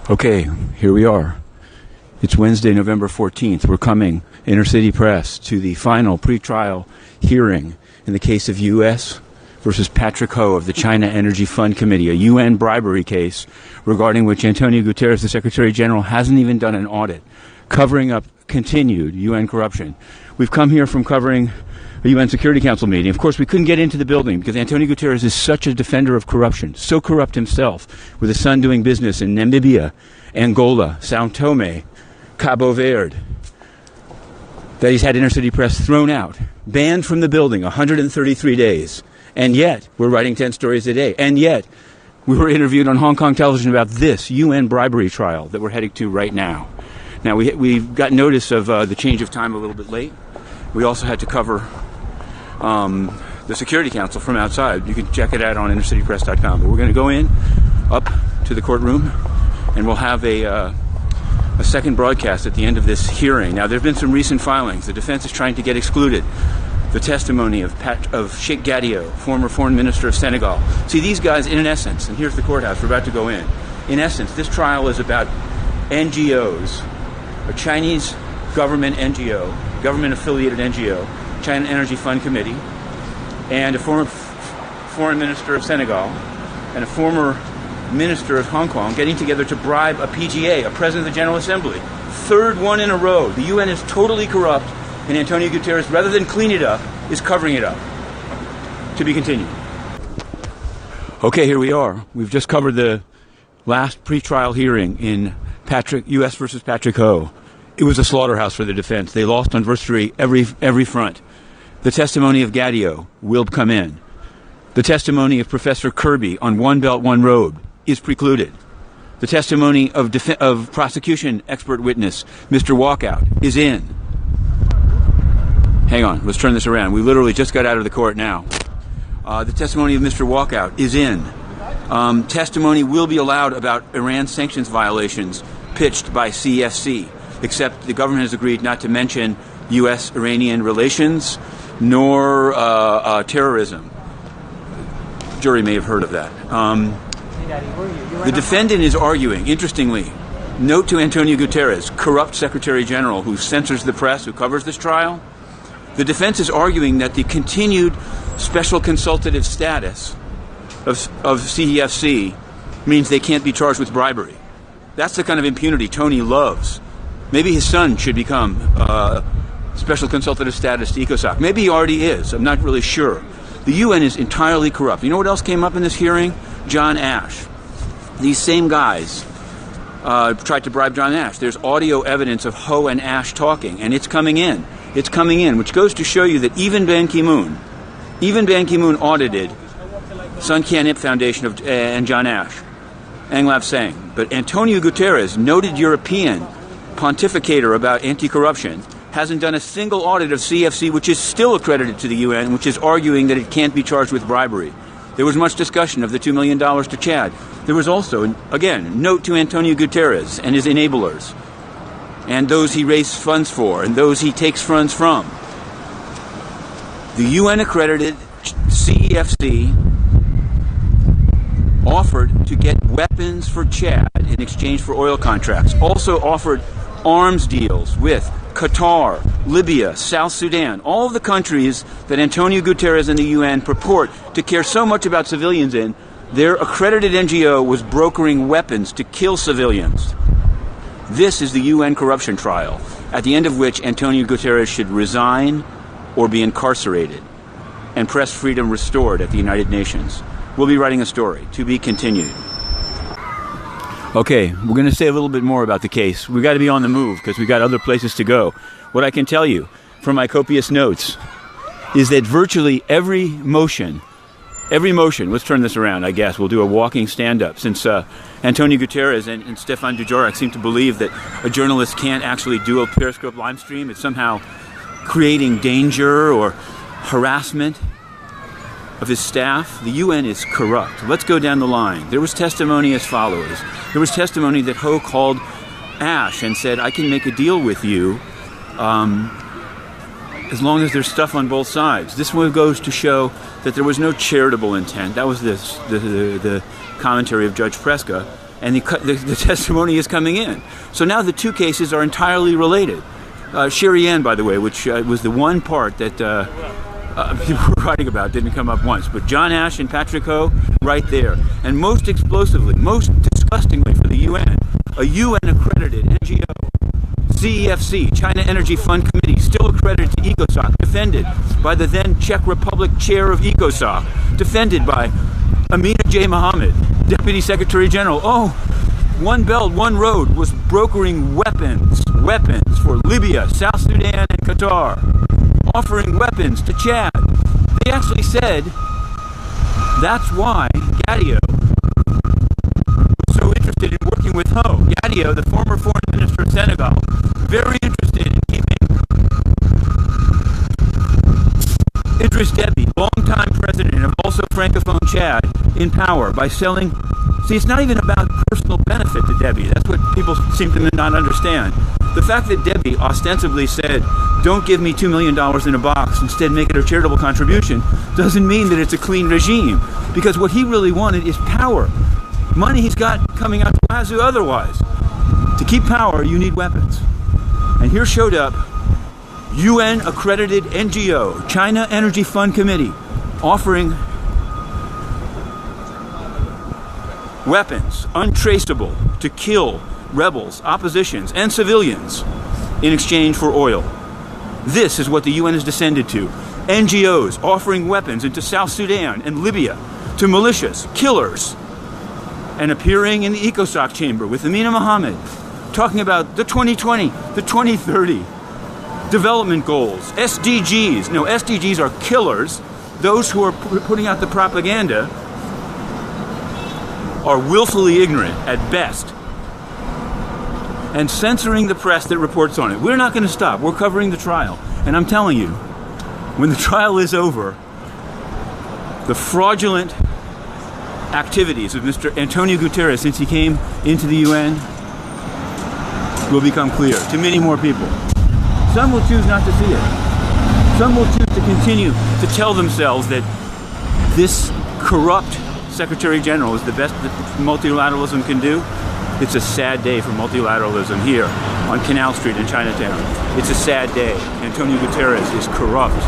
Okay, here we are. It's Wednesday, November 14th. We're coming, Inner City Press, to the final pretrial hearing in the case of U.S. versus Patrick Ho of the China Energy Fund Committee, a UN bribery case regarding which Antonio Guterres, the Secretary General, hasn't even done an audit, covering up continued UN corruption. We've come here from covering a UN Security Council meeting. Of course, we couldn't get into the building because Antonio Guterres is such a defender of corruption, so corrupt himself, with his son doing business in Namibia, Angola, Sao Tome, Cabo Verde, that he's had Inner City Press thrown out, banned from the building 133 days. And yet, we're writing 10 stories a day. And yet, we were interviewed on Hong Kong television about this UN bribery trial that we're heading to right now. Now, we got notice of the change of time a little bit late. We also had to cover the Security Council from outside. You can check it out on innercitypress.com. But we're going to go in, up to the courtroom, and we'll have a second broadcast at the end of this hearing. Now, there have been some recent filings. The defense is trying to get excluded the testimony of Cheikh Gadio, former foreign minister of Senegal. See, these guys, in essence, and here's the courthouse, we're about to go in. In essence, this trial is about NGOs, a Chinese government NGO, government-affiliated NGO, China Energy Fund Committee, and a former foreign minister of Senegal, and a former minister of Hong Kong getting together to bribe a PGA, a President of the General Assembly. Third one in a row. The UN is totally corrupt, and Antonio Guterres, rather than clean it up, is covering it up. To be continued. Okay, here we are. We've just covered the last pretrial hearing in U.S. versus Patrick Ho. It was a slaughterhouse for the defense. They lost on virtually every front. The testimony of Gadio will come in. The testimony of Professor Kirby on One Belt, One Road is precluded. The testimony of prosecution expert witness, Mr. Walkout, is in. Hang on, let's turn this around. We literally just got out of the court now. The testimony of Mr. Walkout is in. Testimony will be allowed about Iran sanctions violations pitched by CEFC, except the government has agreed not to mention U.S.-Iranian relations nor terrorism. Jury may have heard of that. The defendant is arguing, interestingly, note to Antonio Guterres, corrupt Secretary General who censors the press, who covers this trial. The defense is arguing that the continued special consultative status of CEFC means they can't be charged with bribery. That's the kind of impunity Tony loves. Maybe his son should become special consultative status to ECOSOC. Maybe he already is. I'm not really sure. The UN is entirely corrupt. You know what else came up in this hearing? John Ashe. These same guys tried to bribe John Ashe. There's audio evidence of Ho and Ashe talking, and it's coming in. It's coming in, which goes to show you that even Ban Ki-moon audited Sun Kian-ip Foundation and John Ashe, Ng Lap Seng. But Antonio Guterres, noted European pontificator about anti-corruption, hasn't done a single audit of CEFC, which is still accredited to the UN, which is arguing that it can't be charged with bribery. There was much discussion of the $2 million to Chad. There was also, again, note to Antonio Guterres and his enablers, and those he raised funds for, and those he takes funds from. The UN-accredited CEFC offered to get weapons for Chad in exchange for oil contracts, also offered arms deals with Qatar, Libya, South Sudan, all of the countries that Antonio Guterres and the UN purport to care so much about civilians in. Their accredited NGO was brokering weapons to kill civilians. This is the UN corruption trial, at the end of which Antonio Guterres should resign or be incarcerated and press freedom restored at the United Nations. We'll be writing a story, to be continued. Okay, we're going to say a little bit more about the case. We've got to be on the move because we've got other places to go. What I can tell you from my copious notes is that virtually every motion, let's turn this around, I guess. We'll do a walking stand-up since Antonio Guterres and Stefan Dujarric seem to believe that a journalist can't actually do a Periscope live stream. It's somehow creating danger or harassment of his staff. The UN is corrupt. Let's go down the line. There was testimony as follows. There was testimony that Ho called Ashe and said, I can make a deal with you as long as there's stuff on both sides. This one goes to show that there was no charitable intent. That was the commentary of Judge Preska. and the testimony is coming in. So now the two cases are entirely related. Sheri Yan, by the way, which was the one part that people were writing about, didn't come up once. But John Ashe and Patrick Ho, right there. And most explosively, most disgustingly for the UN, a UN-accredited NGO, CEFC China Energy Fund Committee, still accredited to ECOSOC, defended by the then Czech Republic chair of ECOSOC, defended by Amina J. Mohammed, Deputy Secretary General. Oh, One Belt, One Road was brokering weapons for Libya, South Sudan, and Qatar, offering weapons to Chad. They actually said that's why Gadio was so interested in working with Ho. Gadio, the former foreign minister of Senegal, very interested in keeping Idriss Deby, longtime president of also Francophone Chad, in power by selling. See, it's not even about personal benefit to Deby. That's what people seem to not understand. The fact that Deby ostensibly said, don't give me $2 million in a box, instead make it a charitable contribution, doesn't mean that it's a clean regime. Because what he really wanted is power. Money he's got coming out to wazoo otherwise. To keep power, you need weapons. And here showed up UN-accredited NGO, China Energy Fund Committee, offering weapons untraceable to kill rebels, oppositions, and civilians in exchange for oil. This is what the UN has descended to. NGOs offering weapons into South Sudan and Libya to militias, killers, and appearing in the ECOSOC chamber with Amina Mohammed, talking about the 2020, the 2030 development goals, SDGs. No, SDGs are killers. Those who are putting out the propaganda are willfully ignorant at best and censoring the press that reports on it. We're not going to stop. We're covering the trial. And I'm telling you, when the trial is over, the fraudulent activities of Mr. Antonio Guterres since he came into the UN will become clear to many more people. Some will choose not to see it. Some will choose to continue to tell themselves that this corrupt Secretary General is the best that multilateralism can do. It's a sad day for multilateralism here on Canal Street in Chinatown. It's a sad day. Antonio Guterres is corrupt.